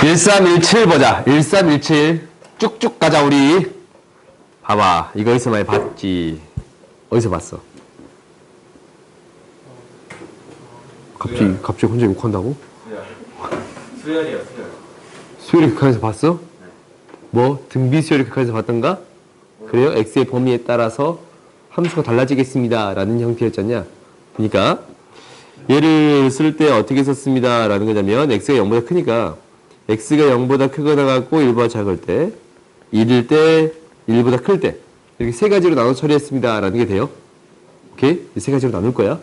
1317 보자. 1317 쭉쭉 가자 우리. 봐봐. 이거 어디서 많이 봤지? 어디서 봤어? 갑자기 혼자 욕한다고? 수열이요, 수열. 수열이 극한에서 봤어? 네. 뭐? 등비 수열이 극한에서 봤던가? 그래요? x의 범위에 따라서 함수가 달라지겠습니다 라는 형태였잖냐? 그러니까 얘를 쓸 때 어떻게 썼습니다 라는 거냐면 x가 0보다 크니까 x가 0보다 크거나 같고 1보다 작을 때 1일 때 1보다 클 때 이렇게 세 가지로 나눠 처리했습니다 라는 게 돼요. 오케이? 이 세 가지로 나눌 거야.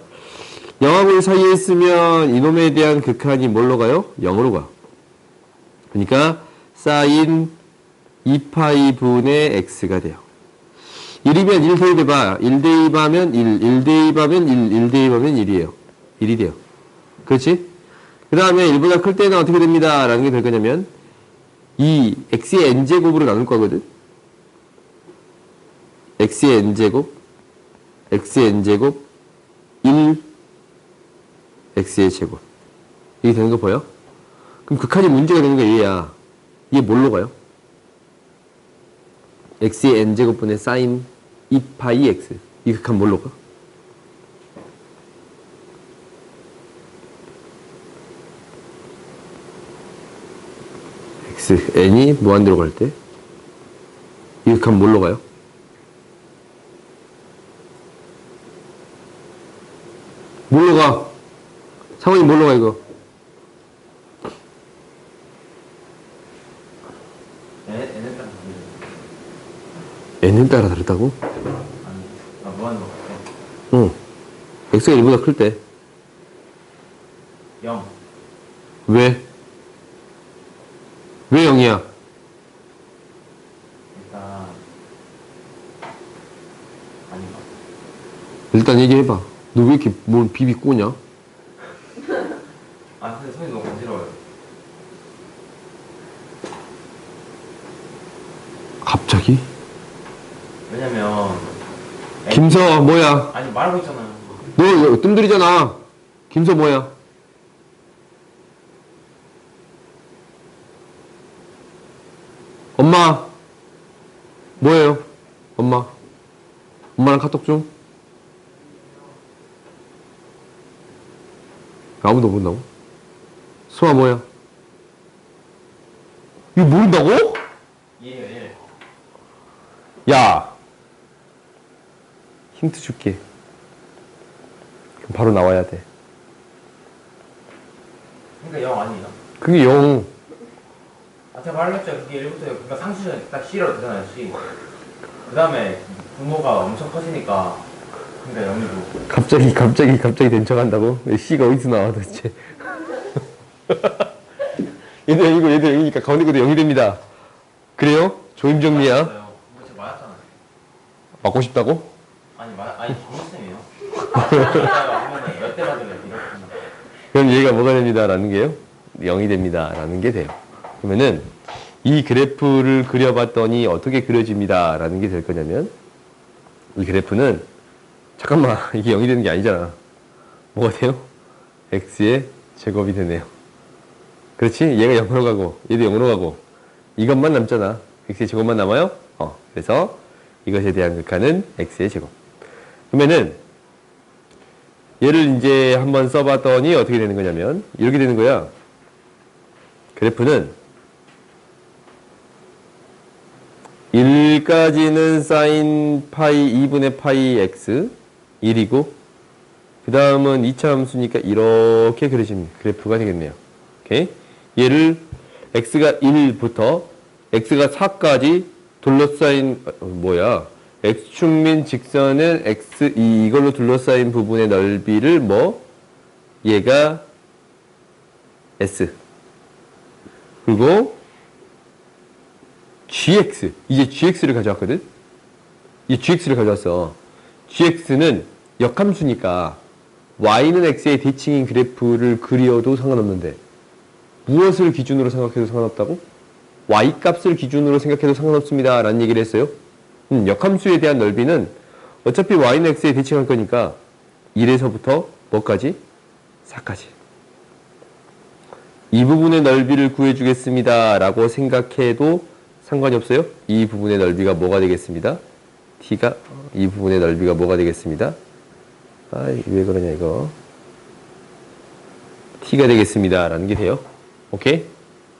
0하고 1 사이에 있으면 이놈에 대한 극한이 뭘로 가요? 0으로 가. 그러니까 사인 2파이 분의 x가 돼요. 1이면 1 대입해봐. 1 대입하면 1, 1 대입하면 1, 1 대입하면 1이에요. 1이 돼요. 그렇지? 그 다음에 1보다 클 때는 어떻게 됩니다 라는 게 될 거냐면 이 x의 n제곱으로 나눌 거거든. x의 n제곱, x의 n제곱, 1, x의 제곱. 이게 되는 거 보여? 그럼 극한이 문제가 되는 게 얘야. 이게 뭘로 가요? x의 n제곱분의 사인 2파이 x. 이 극한 뭘로 가? x, n이 무한대로 갈 때 이 극한 뭘로 가요? 뭘로 가? 상황이 뭘로 가 이거? N에 따라 다르죠. n을 따라 다르다고? 아니, 무한으로 갈게. 응. x가 1보다 클 때. 0. 왜? 왜 0이야? 일단, 아닌가? 일단 얘기해봐. 너 왜 이렇게 뭘 비비 꼬냐? 아, 근데 손이 너무 간지러워요. 갑자기? 왜냐면, 김서 뭐야? 아니, 말하고 있잖아요. 너 뜸들이잖아. 김서 뭐야? 엄마 뭐예요? 엄마랑 카톡 좀. 아무도 모른다고? 수아 뭐야? 이거 모른다고? 얘예요, 얘. 야 힌트 줄게. 그럼 바로 나와야 돼. 그러니까 0 아니에요? 그게 0. 아, 제가 말했죠. 그게 1부터, 그러니까 상수는 딱 C로 되잖아요, C. 그 다음에 분모가 엄청 커지니까, 그러니까 0이고. 갑자기 된 척한다고? C가 어디서 나와 도대체? 얘도 0이고 얘도 0이니까 가운데 것도 0이 됩니다. 그래요? 조임정리야. 맞았어요. 근데 제가 맞았잖아요. 맞고 싶다고? 아니, 정우쌤이에요. 보면은 몇 대 맞으면 이렇게. 그럼 얘가 뭐가 됩니다 라는 게요? 0이 됩니다 라는 게 돼요. 그러면은 이 그래프를 그려봤더니 어떻게 그려집니다 라는 게 될 거냐면 이 그래프는 잠깐만 이게 0이 되는 게 아니잖아. 뭐가 돼요? x의 제곱이 되네요. 그렇지? 얘가 0으로 가고 얘도 0으로 가고 이것만 남잖아. x의 제곱만 남아요? 그래서 이것에 대한 극한은 x의 제곱. 그러면은 얘를 이제 한번 써봤더니 어떻게 되는 거냐면 이렇게 되는 거야. 그래프는 1까지는 사인 파이 2분의 파이 x 1이고 그 다음은 2차 함수니까 이렇게 그려집니다. 그래프가 되겠네요. 오케이? 얘를 x가 1부터 x가 4까지 둘러싸인 x축민 직선은 x 이걸로 둘러싸인 부분의 넓이를 얘가 s 그리고 gx 이제 gx를 가져왔거든. 이 gx를 가져왔어. gx는 역함수니까 y는 x의 대칭인 그래프를 그려도 상관없는데 무엇을 기준으로 생각해도 상관없다고? y 값을 기준으로 생각해도 상관없습니다 라는 얘기를 했어요. 역함수에 대한 넓이는 어차피 y는 x에 대칭할 거니까 1에서부터 뭐까지? 4까지. 이 부분의 넓이를 구해주겠습니다 라고 생각해도 상관이 없어요. 이 부분의 넓이가 뭐가 되겠습니다. t가 이 부분의 넓이가 뭐가 되겠습니다. 아이 왜 그러냐 이거. t가 되겠습니다 라는 게 돼요. 오케이?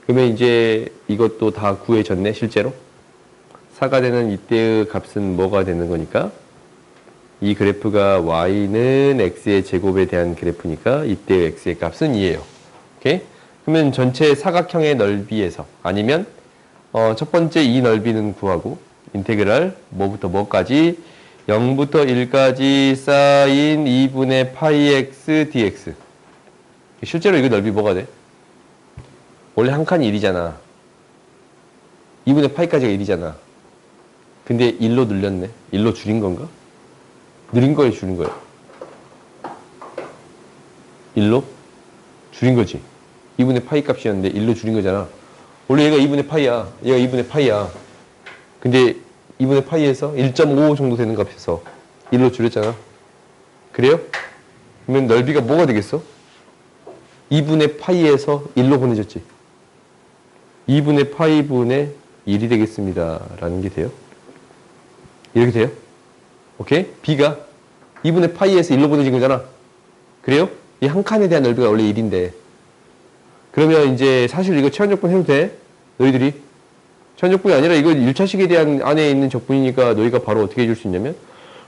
그러면 이제 이것도 다 구해졌네 실제로. 4가 되는 이때의 값은 뭐가 되는 거니까 이 그래프가 y는 x의 제곱에 대한 그래프니까 이때의 x의 값은 2예요. 오케이? 그러면 전체 사각형의 넓이에서 아니면 첫 번째 이 넓이는 구하고 인테그랄 뭐부터 뭐까지 0부터 1까지 사인 2분의 파이 x dx. 실제로 이거 넓이 뭐가 돼? 원래 한 칸이 1이잖아. 2분의 파이까지가 1이잖아. 근데 1로 늘렸네. 1로 줄인 건가? 늘린 거예요, 줄인 거예요? 1로? 줄인 거지. 2분의 파이 값이었는데 1로 줄인 거잖아. 원래 얘가 2분의 파이야. 얘가 2분의 파이야. 근데 2분의 파이에서 1.5 정도 되는 값에서 1로 줄였잖아. 그래요? 그러면 넓이가 뭐가 되겠어? 2분의 파이에서 1로 보내줬지. 2분의 파이분의 1이 되겠습니다. 라는 게 돼요. 이렇게 돼요. 오케이? B가 2분의 파이에서 1로 보내진 거잖아. 그래요? 이 한 칸에 대한 넓이가 원래 1인데. 그러면 이제 사실 이거 체원적분 해도 돼? 너희들이? 체원적분이 아니라 이거 1차식에 대한 안에 있는 적분이니까 너희가 바로 어떻게 해줄 수 있냐면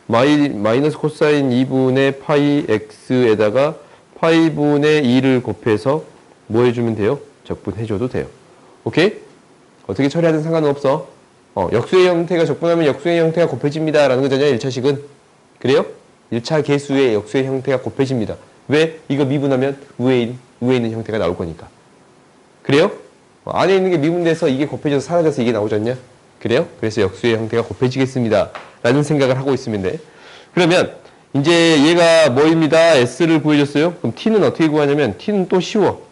마이너스 코사인 2분의 파이 x에다가 파이분의 2를 곱해서 뭐 해주면 돼요? 적분해줘도 돼요. 오케이? 어떻게 처리하든 상관은 없어. 역수의 형태가 적분하면 역수의 형태가 곱해집니다. 라는 거잖아요. 1차식은. 그래요? 1차 계수의 역수의 형태가 곱해집니다. 왜? 이거 미분하면 위에 있는 형태가 나올 거니까. 그래요? 안에 있는 게 미분돼서 이게 곱해져서 사라져서 이게 나오지 않냐? 그래요? 그래서 역수의 형태가 곱해지겠습니다. 라는 생각을 하고 있으면 돼. 그러면 이제 얘가 뭐입니다. S를 구해줬어요. 그럼 T는 어떻게 구하냐면 T는 또 쉬워.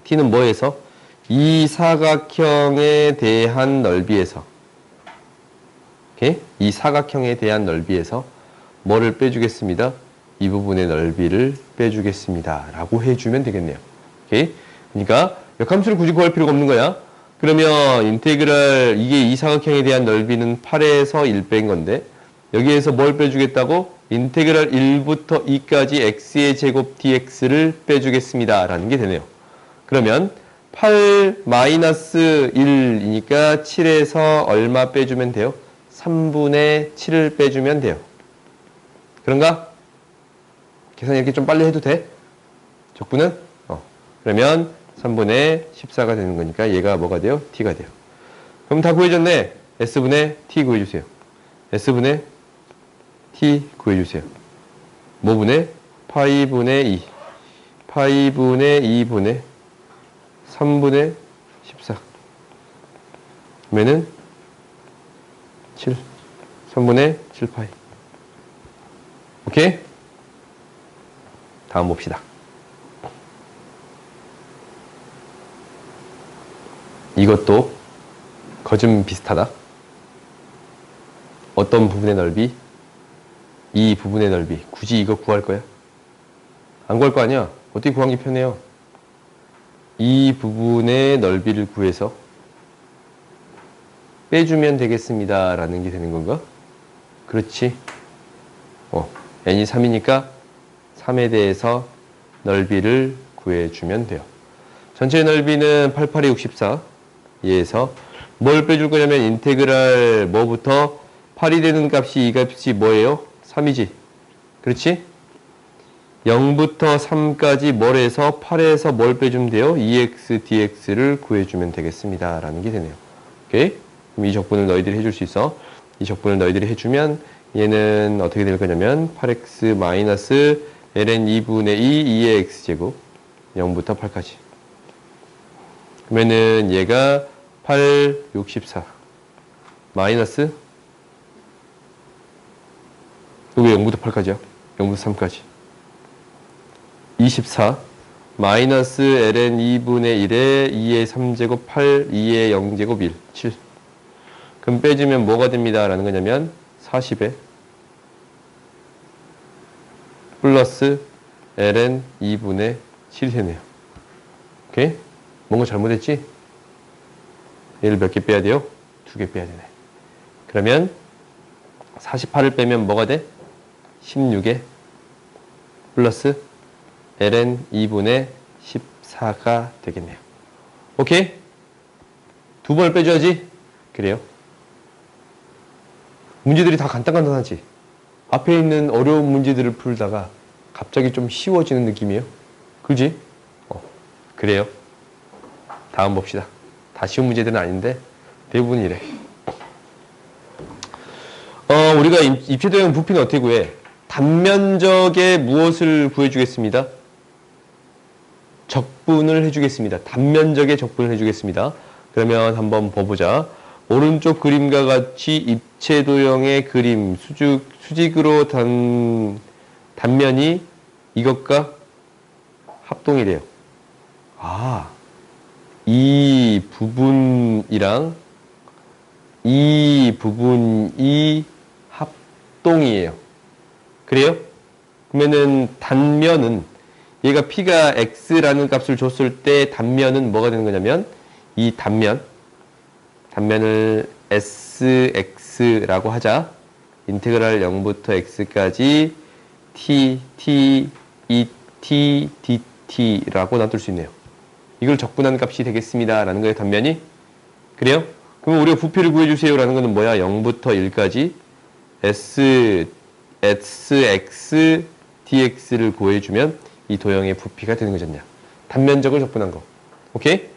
T는 뭐에서? 이 사각형에 대한 넓이에서. 오케이? 이 사각형에 대한 넓이에서 뭐를 빼주겠습니다. 이 부분의 넓이를 빼주겠습니다. 라고 해주면 되겠네요. 오케이? 그러니까 역함수를 굳이 구할 필요가 없는 거야. 그러면 인테그랄 이게 이 사각형에 대한 넓이는 8에서 1 뺀 건데 여기에서 뭘 빼주겠다고? 인테그랄 1부터 2까지 x의 제곱 dx를 빼주겠습니다. 라는 게 되네요. 그러면 8 마이너스 1이니까 7에서 얼마 빼주면 돼요? 3분의 7을 빼주면 돼요. 그런가? 계산 이렇게 좀 빨리 해도 돼? 적분은? 그러면 3분의 14가 되는 거니까 얘가 뭐가 돼요? t가 돼요. 그럼 다 구해졌네. s분의 t 구해주세요. s분의 t 구해주세요. 뭐분의? 파이분의 2. 파이분의 2분의 3분의 14. 그러면은 7. 3분의 7파이. 오케이? 다음 봅시다. 이것도 거좀 비슷하다. 어떤 부분의 넓이? 이 부분의 넓이. 굳이 이거 구할 거야? 안 구할 거 아니야? 어떻게 구하기 편해요? 이 부분의 넓이를 구해서 빼주면 되겠습니다. 라는 게 되는 건가? 그렇지. n이 3이니까 3에 대해서 넓이를 구해주면 돼요. 전체 넓이는 88에 64. 얘에서 뭘 빼줄 거냐면 인테그랄 뭐부터 8이 되는 값이 이 값이 뭐예요? 3이지. 그렇지? 0부터 3까지 뭘 해서 8에서 뭘 빼주면 돼요? 2x dx를 구해주면 되겠습니다. 라는 게 되네요. 오케이? 그럼 이 적분을 너희들이 해줄 수 있어. 이 적분을 너희들이 해주면 얘는 어떻게 될 거냐면 8x 마이너스 ln 2분의 2의 x제곱 0부터 8까지. 그러면은 얘가 8, 64 마이너스 여기 0부터 8까지야. 0부터 3까지 24 마이너스 ln 2분의 1에 2의 3제곱 8, 2의 0제곱 1, 7. 그럼 빼주면 뭐가 됩니다. 라는 거냐면 40에 플러스 ln 2분의 7이 되네요. 오케이? 뭔가 잘못했지? 얘를 몇 개 빼야 돼요? 2개 빼야 되네. 그러면 48을 빼면 뭐가 돼? 16에 플러스 ln 2분의 14가 되겠네요. 오케이? 2번을 빼줘야지. 그래요. 문제들이 다 간단하지? 앞에 있는 어려운 문제들을 풀다가 갑자기 좀 쉬워지는 느낌이에요. 그지? 그래요. 다음 봅시다. 다 쉬운 문제들은 아닌데 대부분 이래. 우리가 입체도형 부피는 어떻게 구해? 단면적의 무엇을 구해주겠습니다? 적분을 해주겠습니다. 단면적의 적분을 해주겠습니다. 그러면 한번 봐보자. 오른쪽 그림과 같이 입체도형의 그림, 수직으로 단면이 이것과 합동이래요. 이 부분이랑 이 부분이 합동이에요. 그래요? 그러면은 단면은 얘가 P가 X라는 값을 줬을 때 단면은 뭐가 되는 거냐면 이 단면을 SX라고 하자. 인테그랄 0부터 X까지 T, T, E, T, DT라고 놔둘 수 있네요. 이걸 적분한 값이 되겠습니다. 라는 거예요, 단면이. 그래요? 그럼 우리가 부피를 구해주세요. 라는 거는 뭐야? 0부터 1까지 SX, DX를 구해주면 이 도형의 부피가 되는 거잖냐. 단면적을 적분한 거. 오케이?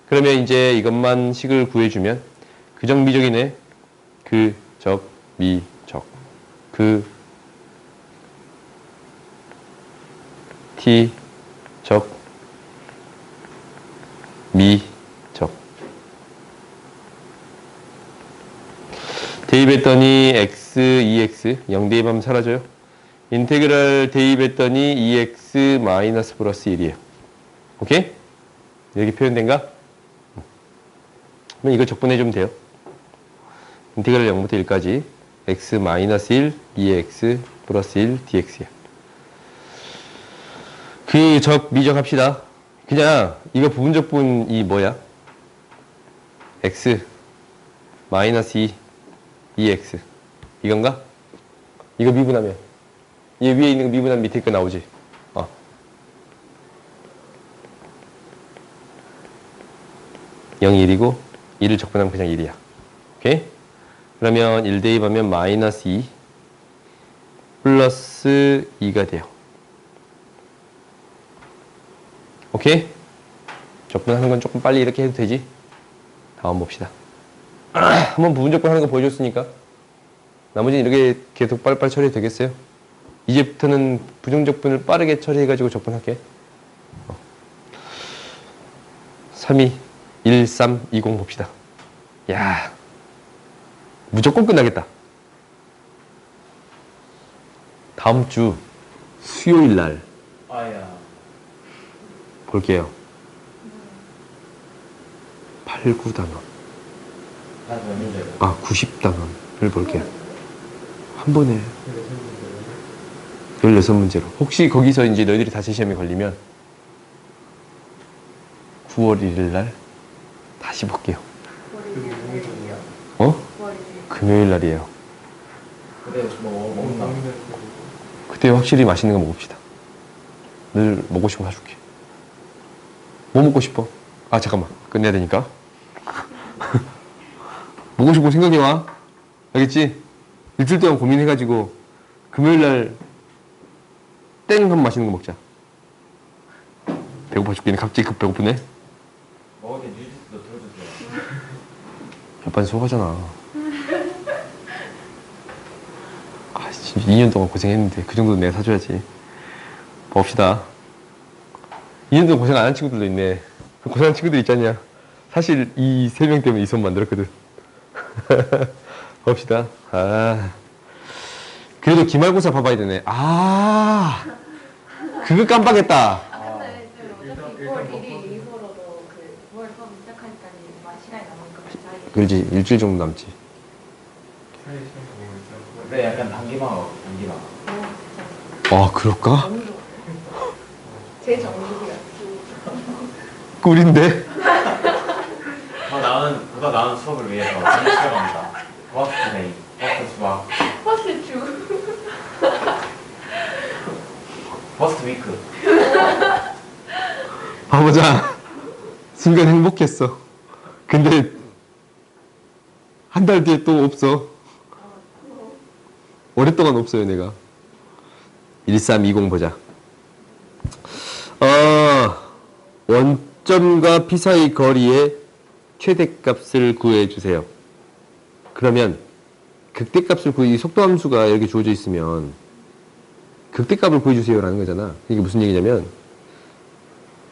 그러면 이제 이것만 식을 구해주면 그정미적이네. 그적미적. T적 미적. 대입했더니 x, 2x 0 대입하면 사라져요. 인테그랄 대입했더니 2x 마이너스 플러스 1이에요. 오케이? 이렇게 표현된가? 그럼 이걸 적분해주면 돼요. 인테그랄 0부터 1까지 x 마이너스 1, 2x 플러스 1 dx야. 그 적 미적 합시다. 그냥 이거 부분적분이 뭐야? x 마이너스 2, 2x 이건가? 이거 미분하면 얘 위에 있는 거 미분하면 밑에 거 나오지? 0이 1이고 2를 적분하면 그냥 1이야. 오케이? 그러면 1 대입하면 마이너스 2 플러스 2가 돼요. 오케이? 적분하는 건 조금 빨리 이렇게 해도 되지? 다음 봅시다. 한번 부분적분 하는 거 보여줬으니까 나머지는 이렇게 계속 빨리빨리 처리해도 되겠어요? 이제부터는 부정적분을 빠르게 처리해가지고 적분할게. 32, 1, 3, 20 봅시다. 야, 무조건 끝나겠다. 다음 주 수요일 날 볼게요. 8, 9단원. 90단원을 볼게요. 한 번에 16문제로. 혹시 거기서 이제 너희들이 다시 시험에 걸리면 9월 1일 날 다시 볼게요. 금요일 날이에요. 그때 확실히 맛있는 거 먹읍시다. 늘 먹고 싶은 거 사줄게. 뭐 먹고 싶어? 잠깐만. 끝내야 되니까. 먹고 싶은 거 생각해와. 알겠지? 일주일 동안 고민해가지고 금요일날 땡 하면 맛있는 거 먹자. 배고파 죽겠네. 갑자기 급 배고프네. 먹을 때 뉴스도 들어주세요. 아빠는 소화잖아. 진짜 2년 동안 고생했는데 그 정도는 내가 사줘야지. 봅시다. 2년 동안 고생 안 한 친구들도 있네. 고생한 친구들 있잖냐. 사실 이 3명 때문에 이 수업 만들었거든. 봅시다. 그래도 기말고사 봐봐야 되네. 그거 깜빡했다. 근데 지금 어차피 9월 1일 이후로도 그 9월 수업 시작하니까 시간이 남으니까 그렇지. 일주일 정도 남지. 근데 약간 단기방. 그럴까? 제 정국이야. 꿀인데? 보다 나은 수업을 위해서 지금 시작합니다. 과학 진행, 버스트 수학, 퍼스트 주. 버스트 위크. 봐보자. 순간 행복했어. 근데 한 달 뒤에 또 없어. 오랫동안 없어요, 내가. 1320 보자. 원점과 P 사이 거리의 최대값을 구해주세요. 그러면 극대값을 이 속도함수가 이렇게 주어져 있으면 극대값을 구해주세요라는 거잖아. 이게 무슨 얘기냐면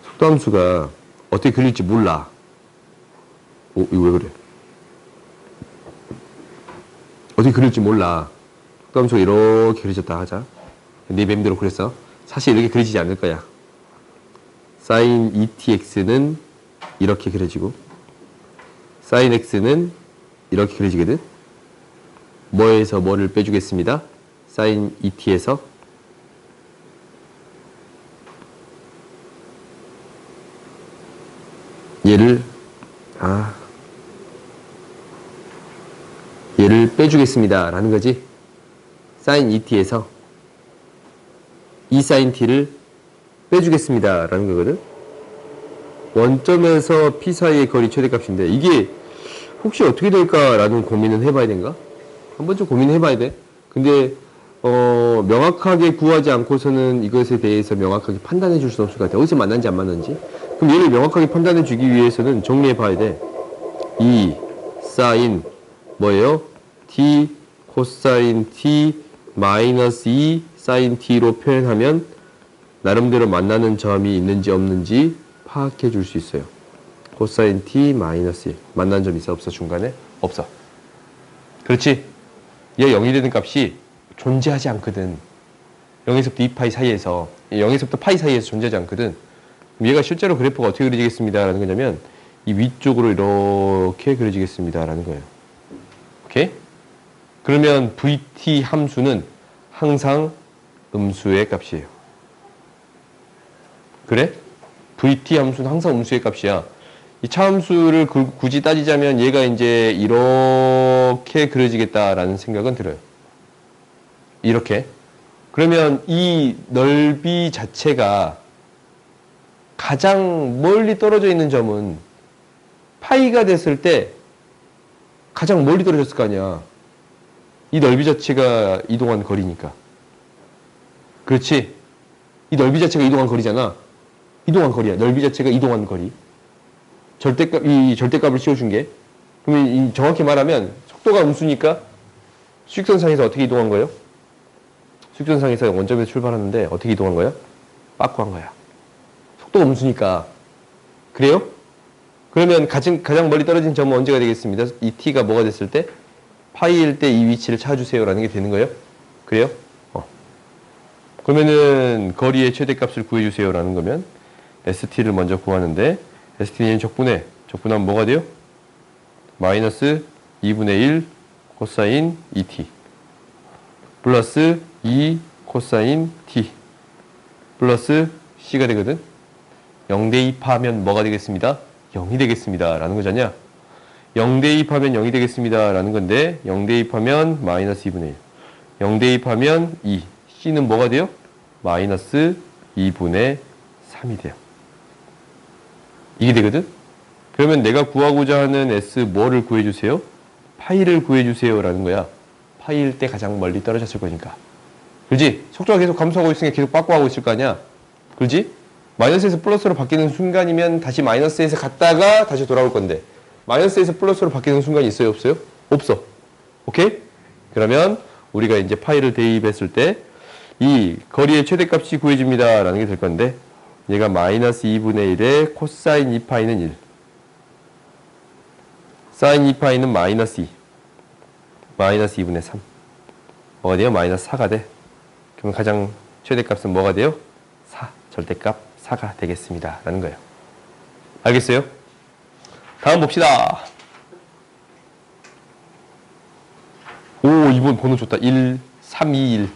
속도함수가 어떻게 그릴지 몰라. 이거 왜 그래? 어떻게 그릴지 몰라. 속도함수가 이렇게 그려졌다 하자. 네 맘대로 그렸어. 사실 이렇게 그려지지 않을 거야. sin etx는 이렇게 그려지고 sin x는 이렇게 그려지거든. 뭐에서 뭐를 빼주겠습니다. sin et에서 얘를 빼주겠습니다 라는 거지. sin et에서 e sin t를 빼주겠습니다 라는 거거든. 원점에서 P 사이의 거리 최대값인데 이게 혹시 어떻게 될까 라는 고민은 해봐야 된가? 한 번쯤 고민해봐야 돼. 근데 명확하게 구하지 않고서는 이것에 대해서 명확하게 판단해 줄 수 없을 것 같아. 어디서 만난지 안 만난지. 그럼 얘를 명확하게 판단해 주기 위해서는 정리해 봐야 돼. E 사인 뭐예요? T 코사인 T 마이너스 E 사인 T로 표현하면 나름대로 만나는 점이 있는지 없는지 파악해 줄 수 있어요. 코사인 T 마이너스 1 만나는 점 있어? 없어? 중간에? 없어. 그렇지? 얘 0이 되는 값이 존재하지 않거든. 0에서부터 2파이 사이에서 0에서부터 파이 사이에서 존재하지 않거든. 얘가 실제로 그래프가 어떻게 그려지겠습니다 라는 거냐면 이 위쪽으로 이렇게 그려지겠습니다 라는 거예요. 오케이? 그러면 VT 함수는 항상 음수의 값이에요. 그래? VT 함수는 항상 음수의 값이야. 이 차함수를 굳이 따지자면 얘가 이제 이렇게 그려지겠다라는 생각은 들어요. 이렇게. 그러면 이 넓이 자체가 가장 멀리 떨어져 있는 점은 파이가 됐을 때 가장 멀리 떨어졌을 거 아니야. 이 넓이 자체가 이동한 거리니까. 그렇지? 이 넓이 자체가 이동한 거리잖아. 이동한 거리야. 넓이 자체가 이동한 거리. 이 절대값을 씌워준 게. 그러면 정확히 말하면 속도가 음수니까 수직선상에서 어떻게 이동한 거예요? 수직선상에서 원점에서 출발하는데 어떻게 이동한 거야? 빠꾸 한 거야. 속도가 음수니까. 그래요? 그러면 가장 멀리 떨어진 점은 언제가 되겠습니다? 이 t가 뭐가 됐을 때? 파이일 때 이 위치를 찾아주세요 라는 게 되는 거예요? 그래요? 그러면은 거리의 최대값을 구해주세요 라는 거면 ST를 먼저 구하는데 ST는 적분하면 뭐가 돼요? 마이너스 2분의 1 코사인 2t 플러스 2 코사인 t 플러스 C가 되거든. 0 대입하면 뭐가 되겠습니다? 0이 되겠습니다 라는 거잖냐. 0 대입하면 0이 되겠습니다 라는 건데 0 대입하면 마이너스 2분의 1 0 대입하면 2 C는 뭐가 돼요? 마이너스 2분의 3이 돼요. 이게 되거든? 그러면 내가 구하고자 하는 S 뭐를 구해주세요? 파이를 구해주세요 라는 거야. 파이일 때 가장 멀리 떨어졌을 거니까. 그렇지? 속도가 계속 감소하고 있으니까 계속 빠꾸하고 있을 거 아니야. 그렇지? 마이너스에서 플러스로 바뀌는 순간이면 다시 마이너스에서 갔다가 다시 돌아올 건데 마이너스에서 플러스로 바뀌는 순간이 있어요? 없어요? 없어. 오케이? 그러면 우리가 이제 파이를 대입했을 때 이 거리의 최대값이 구해집니다 라는 게 될 건데 얘가 마이너스 2분의 1에 코사인 2파이는 1 사인 2파이는 마이너스 2 마이너스 2분의 3 뭐가 돼요? 마이너스 4가 돼. 그럼 가장 최대값은 뭐가 돼요? 4 절대값 4가 되겠습니다 라는 거예요. 알겠어요? 다음 봅시다. 오, 이번 번호 좋다. 1, 3, 2, 1.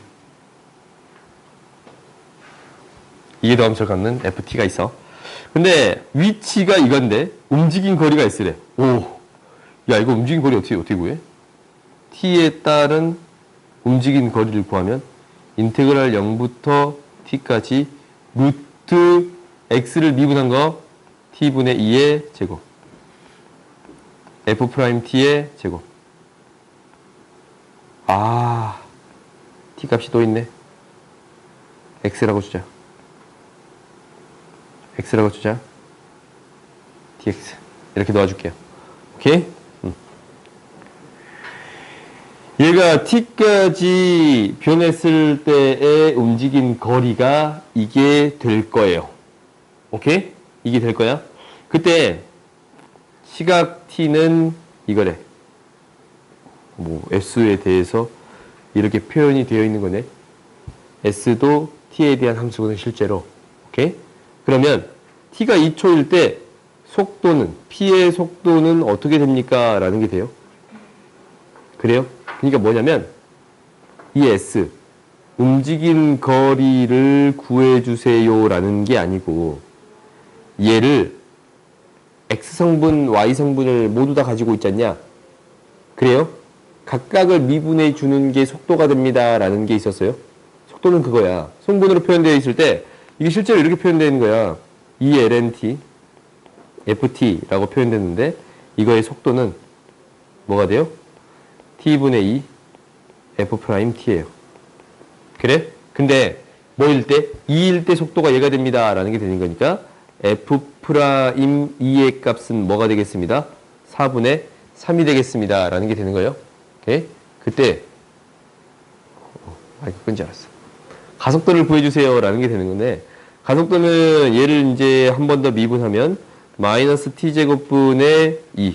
이해도함수를 갖는 FT가 있어. 근데 위치가 이건데 움직인 거리가 S래. 오, 야 이거 움직인 거리 어떻게 구해? t에 따른 움직인 거리를 구하면 인테그랄 0부터 t까지 루트 x를 미분한 거 t분의 2의 제곱 f't의 제곱. 아, t 값이 또 있네. x라고 주자. x라고 주자. dx 이렇게 놓아줄게요. 오케이? 얘가 t까지 변했을 때의 움직인 거리가 이게 될 거예요. 오케이? 이게 될 거야. 그때 시각 t는 이거래. 뭐 s에 대해서 이렇게 표현이 되어 있는 거네. s도 t에 대한 함수거든 실제로. 오케이? 그러면 t가 2초일 때 속도는 p의 속도는 어떻게 됩니까? 라는 게 돼요. 그래요? 그러니까 뭐냐면 이 s 움직인 거리를 구해주세요 라는 게 아니고 얘를 x성분, y성분을 모두 다 가지고 있잖냐? 그래요? 각각을 미분해 주는 게 속도가 됩니다 라는 게 있었어요. 속도는 그거야. 성분으로 표현되어 있을 때 이게 실제로 이렇게 표현되는 거야. ELNT, FT라고 표현됐는데 이거의 속도는 뭐가 돼요? T분의 2 F'T예요. 그래? 근데 뭐일 때? 2일 때 속도가 얘가 됩니다 라는 게 되는 거니까 F'E의 값은 뭐가 되겠습니다? 4분의 3이 되겠습니다 라는 게 되는 거예요. 오케이? 그때 이거 끈지 알았어. 가속도를 구해주세요 라는 게 되는 건데 가속도는 얘를 이제 한 번 더 미분하면 마이너스 t제곱분의 2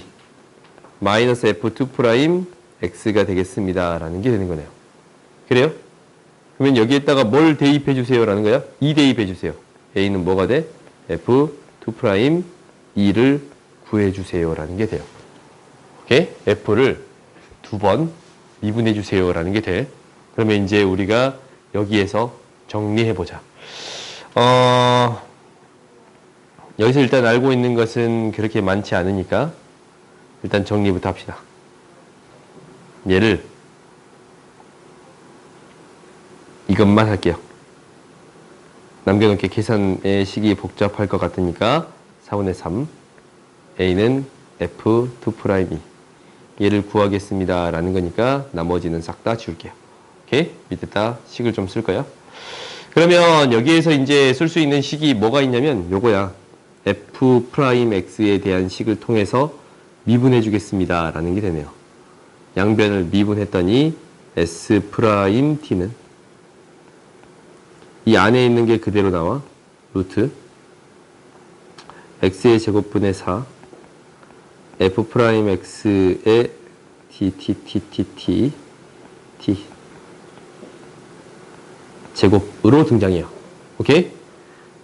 마이너스 f2' x가 되겠습니다 라는 게 되는 거네요. 그래요? 그러면 여기에다가 뭘 대입해 주세요 라는 거야? 2 대입해 주세요. a는 뭐가 돼? f2' 2를 구해 주세요 라는 게 돼요. 오케이? f를 두 번 미분해 주세요 라는 게 돼. 그러면 이제 우리가 여기에서 정리해 보자. 여기서 일단 알고 있는 것은 그렇게 많지 않으니까 일단 정리부터 합시다. 얘를 이것만 할게요. 남겨놓게 계산의 식이 복잡할 것 같으니까 4분의 3 a는 f2'2 얘를 구하겠습니다 라는 거니까 나머지는 싹 다 지울게요. 오케이? 밑에다 식을 좀 쓸 거야. 그러면 여기에서 이제 쓸 수 있는 식이 뭐가 있냐면 요거야. f'x에 대한 식을 통해서 미분해 주겠습니다 라는 게 되네요. 양변을 미분했더니 s't는 이 안에 있는 게 그대로 나와. 루트 x의 제곱분의 4 f'x의 t 제곱으로 등장해요. 오케이?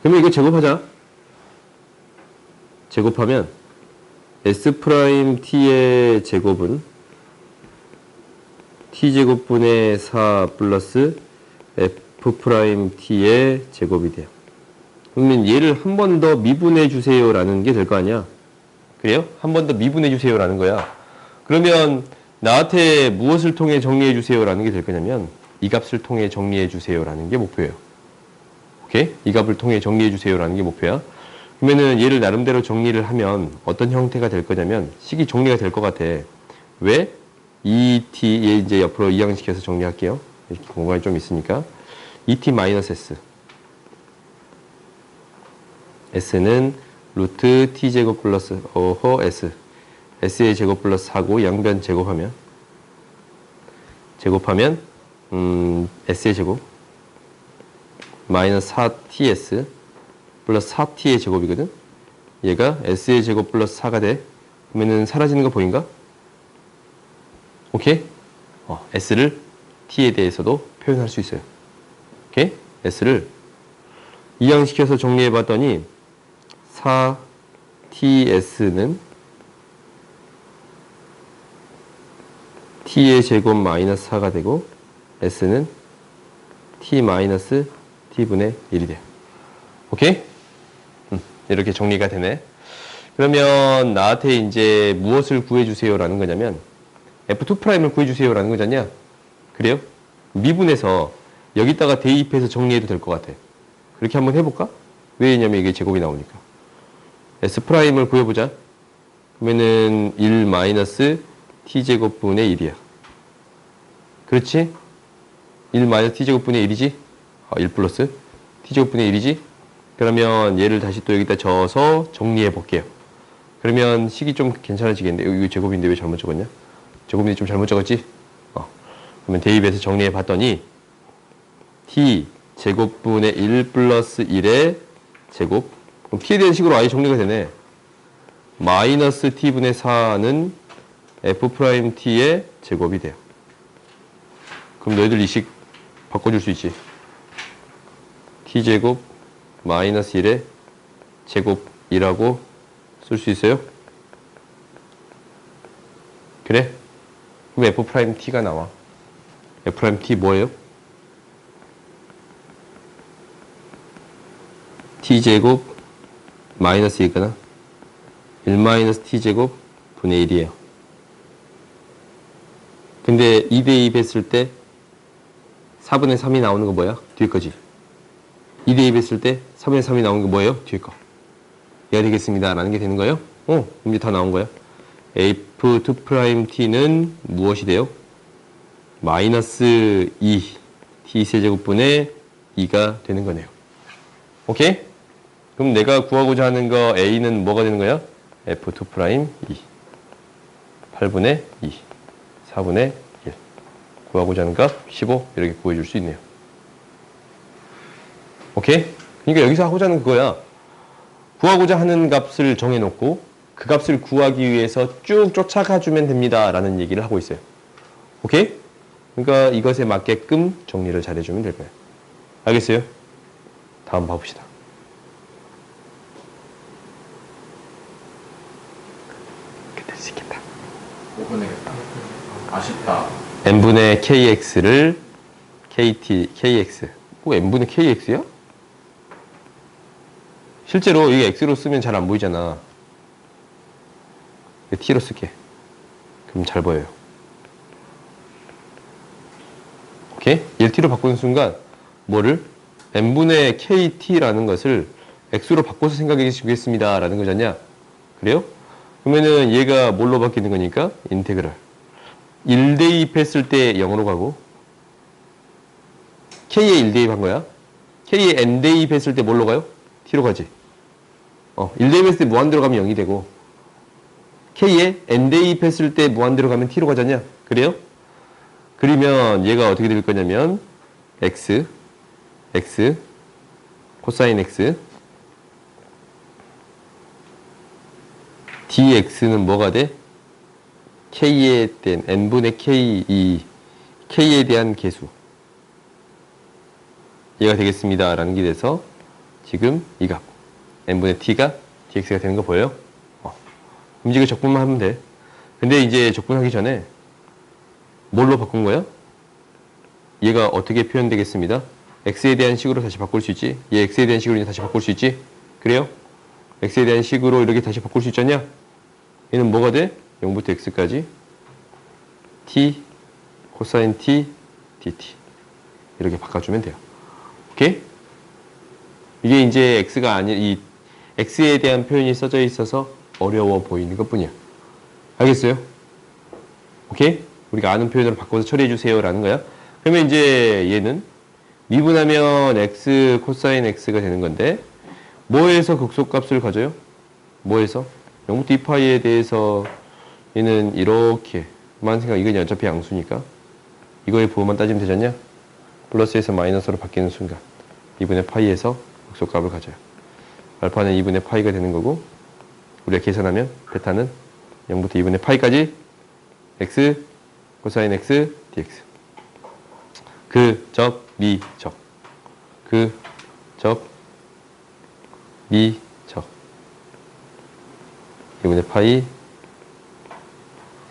그러면 이거 제곱하자. 제곱하면 s't의 제곱은 t제곱분의 4 플러스 f't의 제곱이 돼요. 그러면 얘를 한 번 더 미분해 주세요 라는 게 될 거 아니야. 그래요? 한 번 더 미분해 주세요 라는 거야. 그러면 나한테 무엇을 통해 정리해 주세요 라는 게 될 거냐면 이 값을 통해 정리해 주세요 라는 게 목표예요. 오케이? 이 값을 통해 정리해 주세요 라는 게 목표야. 그러면은 얘를 나름대로 정리를 하면 어떤 형태가 될 거냐면 식이 정리가 될 것 같아. 왜? ET 얘 이제 옆으로 이항시켜서 정리할게요. 이렇게 공간이 좀 있으니까 ET-S S는 루트 T제곱 플러스 S S의 제곱 플러스 4고 양변 제곱하면 S의 제곱 마이너스 4TS 플러스 4T의 제곱이거든. 얘가 S의 제곱 플러스 4가 돼. 그러면은 사라지는 거 보인가? 오케이? S를 T에 대해서도 표현할 수 있어요. 오케이? S를 이항시켜서 정리해 봤더니 4TS는 T의 제곱 마이너스 4가 되고 S는 T 마이너스 T분의 1이 돼요. 오케이? 이렇게 정리가 되네. 그러면 나한테 이제 무엇을 구해주세요라는 거냐면 F2'을 구해주세요라는 거잖냐? 그래요? 미분에서 여기다가 대입해서 정리해도 될 것 같아. 그렇게 한번 해볼까? 왜냐면 이게 제곱이 나오니까. S'을 구해보자. 그러면은 1 마이너스 t제곱분의 1이야. 그렇지? 1 마이너스 t제곱분의 1이지? 1 플러스 t제곱분의 1이지? 그러면 얘를 다시 또 여기다 적어서 정리해 볼게요. 그러면 식이 좀 괜찮아지겠는데. 이거 제곱인데 왜 잘못 적었냐? 제곱인데 좀 잘못 적었지? 그러면 대입해서 정리해 봤더니 t 제곱분의 1 플러스 1의 제곱. 그럼 t에 대한 식으로 아예 정리가 되네. 마이너스 t분의 4는 f't의 제곱이 돼요. 그럼 너희들 이 식 바꿔줄 수 있지? t제곱 마이너스 1의 제곱이라고 쓸 수 있어요? 그래? 그럼 f't가 나와. f't 뭐예요? t제곱 마이너스 2거나 1 마이너스 t제곱 분의 1이에요. 근데 2 대입했을 때 4분의 3이 나오는 거 뭐야? 뒤에 거지. 2 대입했을 때 4분의 3이 나오는 거 뭐예요? 뒤에 거. 얘가 되겠습니다. 라는 게 되는 거예요? 이제 다 나온 거야. f2't는 무엇이 돼요? 마이너스 2 t세제곱분의 2가 되는 거네요. 오케이? 그럼 내가 구하고자 하는 거 a는 뭐가 되는 거야? f2' 2 8분의 2 4분의 1 구하고자 하는 값 15 이렇게 구해줄 수 있네요. 오케이? 그러니까 여기서 하고자 하는 그거야. 구하고자 하는 값을 정해놓고 그 값을 구하기 위해서 쭉 쫓아가주면 됩니다 라는 얘기를 하고 있어요. 오케이? 그러니까 이것에 맞게끔 정리를 잘해주면 될 거예요. 알겠어요? 다음 봐봅시다. 이렇게 될 수 있겠다. 5분이겠다. 아쉽다. n분의 kx를 kx 뭐 n분의 kx야? 실제로 이게 x로 쓰면 잘 안 보이잖아. t로 쓸게. 그럼 잘 보여요. 오케이? 1t로 바꾸는 순간 뭐를? n분의 kt라는 것을 x로 바꿔서 생각해 주겠습니다 라는 거잖냐? 그래요? 그러면은 얘가 뭘로 바뀌는 거니까? 인테그랄. 1 대입했을 때 0으로 가고 k에 1 대입한 거야. k에 n 대입했을 때 뭘로 가요? t로 가지. 1 대입했을 때 무한대로 가면 0이 되고 k에 n 대입했을 때 무한대로 가면 t로 가잖냐? 그래요? 그러면 얘가 어떻게 될 거냐면 x 코사인 x dx는 뭐가 돼? k에 대한 n분의 k k에 대한 계수 얘가 되겠습니다 라는 게 돼서 지금 이 값 n분의 t가 dx가 되는 거 보여요? 그럼 이거 적분만 하면 돼. 근데 이제 적분하기 전에 뭘로 바꾼 거야? 얘가 어떻게 표현되겠습니다? x에 대한 식으로 다시 바꿀 수 있지? 얘 x에 대한 식으로 다시 바꿀 수 있지? 그래요? x에 대한 식으로 이렇게 다시 바꿀 수 있잖냐? 얘는 뭐가 돼? 0부터 x까지 t 코사인 t dt 이렇게 바꿔주면 돼요. 오케이? 이게 이제 x가 아니 이 x에 대한 표현이 써져 있어서 어려워 보이는 것뿐이야. 알겠어요? 오케이? 우리가 아는 표현으로 바꿔서 처리해 주세요 라는 거야. 그러면 이제 얘는 미분하면 x 코사인 x가 되는 건데 뭐에서 극소값을 가져요? 뭐에서? 0부터 2파이에 대해서 얘는 이렇게만 생각, 이건 어차피 양수니까 이거의 부호만 따지면 되잖냐? 플러스에서 마이너스로 바뀌는 순간 2분의 파이에서 극소값을 가져요. 알파는 2분의 파이가 되는 거고 우리가 계산하면 베타는 0부터 2분의 파이까지 x 코사인 x dx 그 미적 2분의 파이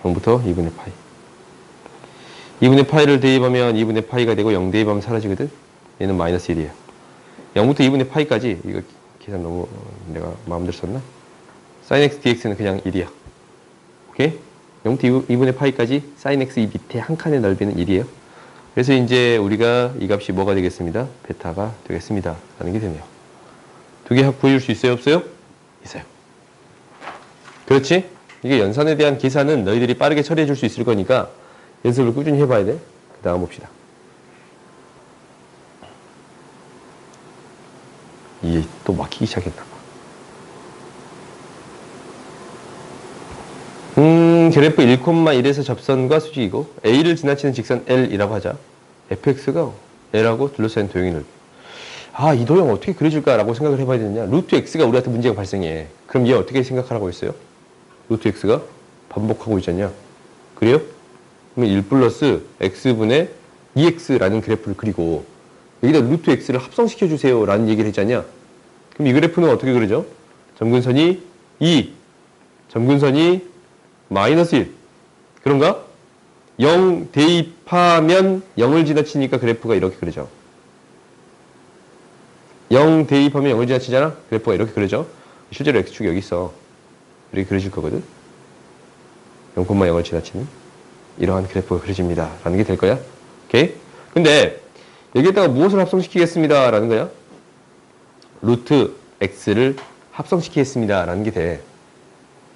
0부터 2분의 파이 2분의 파이를 대입하면 2분의 파이가 되고 0 대입하면 사라지거든. 얘는 마이너스 1이에요. 0부터 2분의 파이까지 이거 계산 너무 내가 마음대로 썼나? sin x dx는 그냥 1이야. 오케이? 0부터 2분의 파이까지 sin x 이 밑에 한 칸의 넓이는 1이에요. 그래서 이제 우리가 이 값이 뭐가 되겠습니다? 베타가 되겠습니다. 라는 게 되네요. 두 개 합 구해줄 수 있어요? 없어요? 있어요. 그렇지? 이게 연산에 대한 계산은 너희들이 빠르게 처리해 줄 수 있을 거니까 연습을 꾸준히 해봐야 돼. 그 다음 봅시다. 이게 또 막히기 시작했나 봐. 그래프 1,1에서 접선과 수직이고 A를 지나치는 직선 L이라고 하자. fx가 L하고 둘러싸인 도형이 넓이. 아, 이 도형 어떻게 그려줄까라고 생각을 해봐야 되느냐. 루트 x가 우리한테 문제가 발생해. 그럼 얘 어떻게 생각하라고 했어요? 루트 x가 반복하고 있잖냐. 그래요? 그러면 1 플러스 x분의 2x라는 그래프를 그리고 여기다 루트 x를 합성시켜주세요 라는 얘기를 했잖냐. 그럼 이 그래프는 어떻게 그리죠? 점근선이 2, 점근선이 마이너스 1. 그런가? 0 대입하면 0을 지나치니까 그래프가 이렇게 그려져. 0 대입하면 0을 지나치잖아? 그래프가 이렇게 그려져. 실제로 x축이 여기 있어. 이렇게 그려질 거거든. 0,0을 지나치는 이러한 그래프가 그려집니다. 라는 게 될 거야. 오케이? 근데 여기에다가 무엇을 합성시키겠습니다. 라는 거야? 루트 x를 합성시키겠습니다. 라는 게 돼.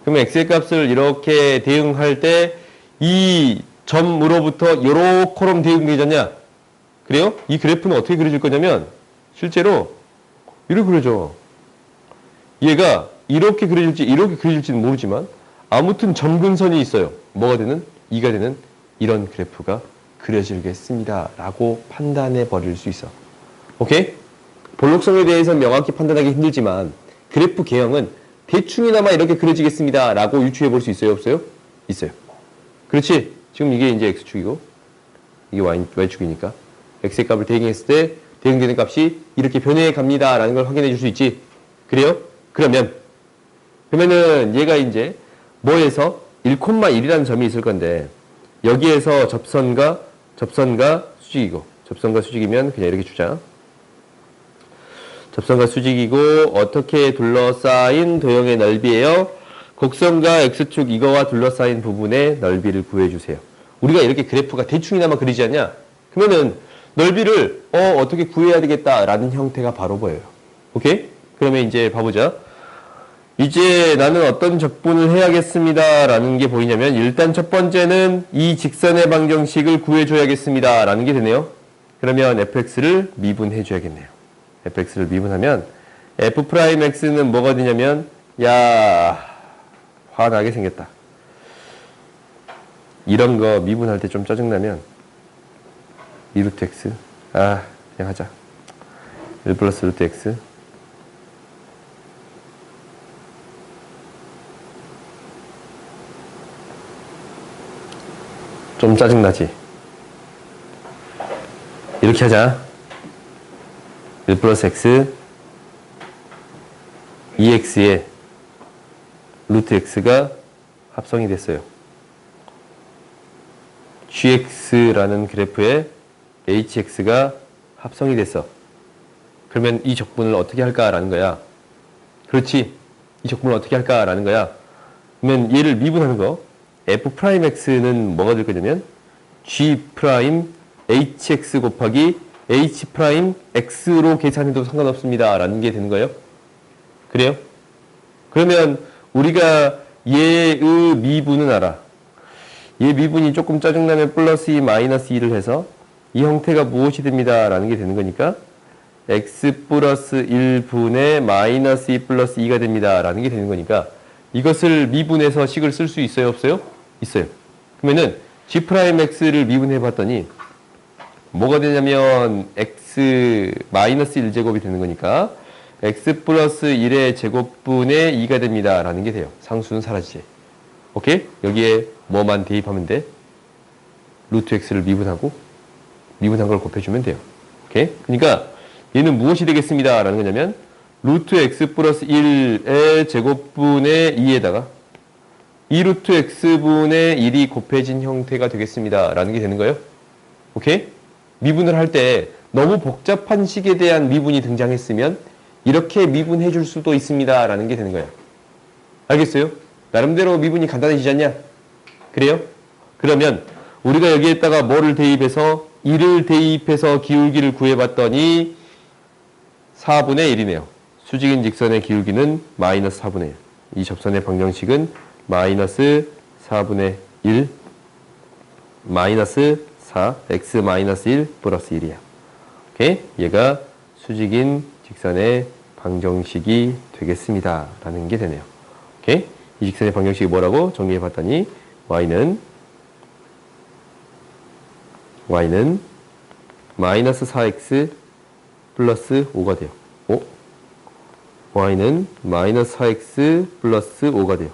그러면 x의 값을 이렇게 대응할 때 이 점으로부터 요렇게럼 대응되잖냐? 그래요? 이 그래프는 어떻게 그려질 거냐면 실제로 이렇게 그려져. 얘가 이렇게 그려질지 이렇게 그려질지는 모르지만 아무튼 점근선이 있어요. 뭐가 되는? 2가 되는 이런 그래프가 그려지겠습니다. 라고 판단해 버릴 수 있어. 오케이? 볼록성에 대해서는 명확히 판단하기 힘들지만 그래프 개형은 대충이나마 이렇게 그려지겠습니다. 라고 유추해 볼 수 있어요? 없어요? 있어요. 그렇지? 지금 이게 이제 x축이고 이게 y축이니까 x의 값을 대응했을 때 대응되는 값이 이렇게 변해 갑니다. 라는 걸 확인해 줄 수 있지. 그래요? 그러면은 얘가 이제 뭐에서 1,1이라는 점이 있을 건데 여기에서 접선과 수직이고 접선과 수직이면 그냥 이렇게 주자. 접선과 수직이고 어떻게 둘러싸인 도형의 넓이에요? 곡선과 x축 이거와 둘러싸인 부분의 넓이를 구해주세요. 우리가 이렇게 그래프가 대충이나마 그리지 않냐? 그러면은 넓이를 어떻게 구해야 되겠다라는 형태가 바로 보여요. 오케이? 그러면 이제 봐보자. 이제 나는 어떤 적분을 해야겠습니다 라는 게 보이냐면 일단 첫 번째는 이 직선의 방정식을 구해줘야겠습니다 라는 게 되네요. 그러면 fx를 미분해 줘야겠네요. fx를 미분하면 f'x는 뭐가 되냐면 야 화나게 생겼다. 이런 거 미분할 때 좀 짜증나면 2루트 x 그냥 하자. 1 플러스 루트 x 좀 짜증나지? 이렇게 하자. 1 플러스 x 2x에 루트 x가 합성이 됐어요. gx라는 그래프에 hx가 합성이 됐어. 그러면 이 적분을 어떻게 할까라는 거야. 그렇지. 이 적분을 어떻게 할까라는 거야. 그러면 얘를 미분하는 거. f'x는 뭐가 될 거냐면 g'hx 곱하기 h'x로 계산해도 상관없습니다. 라는 게 되는 거예요. 그래요? 그러면 우리가 얘의 미분은 알아. 얘 미분이 조금 짜증나면 플러스 2, 마이너스 2를 해서 이 형태가 무엇이 됩니다. 라는 게 되는 거니까 x 플러스 1분의 마이너스 2 플러스 2가 됩니다. 라는 게 되는 거니까 이것을 미분해서 식을 쓸 수 있어요? 없어요? 있어요. 그러면은 g'x를 미분해 봤더니 뭐가 되냐면 x 마이너스 1제곱이 되는 거니까 x 플러스 1의 제곱분의 2가 됩니다. 라는 게 돼요. 상수는 사라지지. 오케이? 여기에 뭐만 대입하면 돼? 루트 x를 미분하고 미분한 걸 곱해주면 돼요. 오케이? 그러니까 얘는 무엇이 되겠습니다. 라는 거냐면 루트 x 플러스 1의 제곱분의 2에다가 2루트 x분의 1이 곱해진 형태가 되겠습니다. 라는 게 되는 거예요. 오케이? 미분을 할 때 너무 복잡한 식에 대한 미분이 등장했으면 이렇게 미분해 줄 수도 있습니다. 라는 게 되는 거예요. 알겠어요? 나름대로 미분이 간단해지지 않냐? 그래요? 그러면 우리가 여기에다가 뭐를 대입해서 1을 대입해서 기울기를 구해봤더니 4분의 1이네요. 수직인 직선의 기울기는 마이너스 4분의 1. 이 접선의 방정식은 마이너스 4분의 1 마이너스 4 x 마이너스 1 플러스 1이야. 오케이? 얘가 수직인 직선의 방정식이 되겠습니다. 라는 게 되네요. 오케이? 이 직선의 방정식이 뭐라고 정리해 봤더니 y는 마이너스 4x 플러스 5가 돼요. y는 마이너스 4x 플러스 5가 돼요.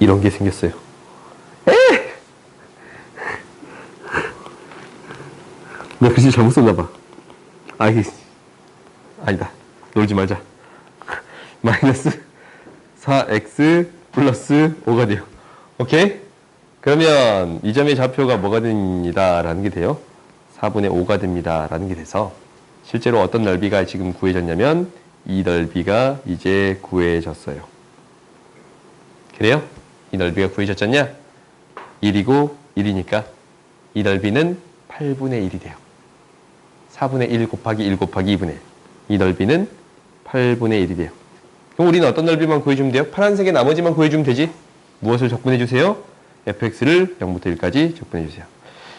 이런 게 생겼어요. 나 글씨 잘못 썼나봐. 아니다. 놀지 말자. 마이너스 4x 플러스 5가 돼요. 오케이? 그러면 이 점의 좌표가 뭐가 됩니다. 라는 게 돼요. 4분의 5가 됩니다. 라는 게 돼서 실제로 어떤 넓이가 지금 구해졌냐면 이 넓이가 이제 구해졌어요. 그래요? 이 넓이가 구해졌잖냐? 1이고 1이니까 이 넓이는 8분의 1이 돼요. 4분의 1 곱하기 1 곱하기 2분의 1. 이 넓이는 8분의 1이 돼요. 그럼 우리는 어떤 넓이만 구해주면 돼요? 파란색의 나머지만 구해주면 되지? 무엇을 적분해주세요? fx를 0부터 1까지 적분해주세요.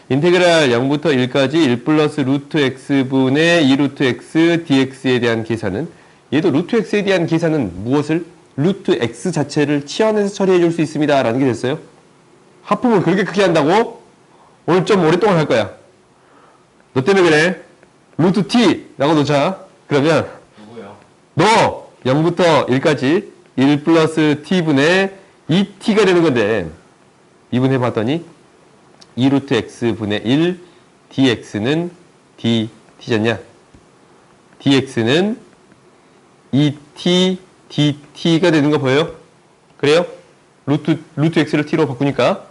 인테그랄 0부터 1까지 1 플러스 루트 x분의 2 루트 x dx에 대한 계산은 얘도 루트 x에 대한 계산은 무엇을? 루트 x 자체를 치환해서 처리해 줄 수 있습니다. 라는 게 됐어요. 하품을 그렇게 크게 한다고? 오늘 좀 오랫동안 할 거야. 너 때문에 그래. 루트 t 라고 놓자. 그러면 누구요? 너 0부터 1까지 1 플러스 t분의 2t가 되는 건데 미분해 봤더니 2 루트 x분의 1 dx는 dt잖냐? dx는 2t dt가 되는 거 보여요? 그래요? 루트 x를 t로 바꾸니까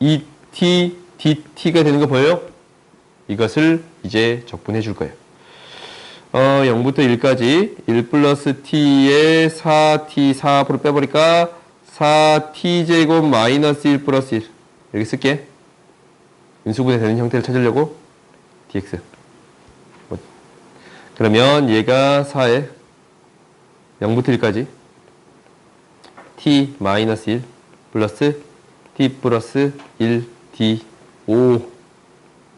2t dt가 되는 거 보여요? 이것을 이제 적분해 줄 거예요. 0부터 1까지 1 플러스 t에 4t 4앞으로 빼버릴까? 4t제곱 마이너스 1 플러스 1 여기 쓸게. 인수분해 되는 형태를 찾으려고 dx. 그러면 얘가 4에 0부터 1까지 t 마이너스 1 플러스 t 플러스 1 d 5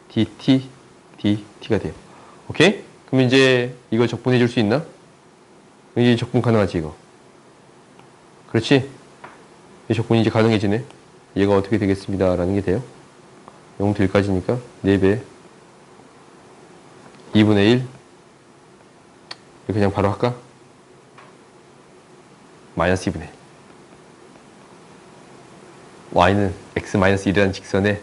dt dt가 돼요. 오케이? 그럼 이제 이거 적분해 줄 수 있나? 이제 적분 가능하지 이거. 그렇지? 이 적분이 이제 가능해지네. 얘가 어떻게 되겠습니다. 라는 게 돼요. 0부터 1까지니까 4배 2분의 1 이거 그냥 바로 할까? 마이너스 2분의 1 y는 x-1이라는 직선의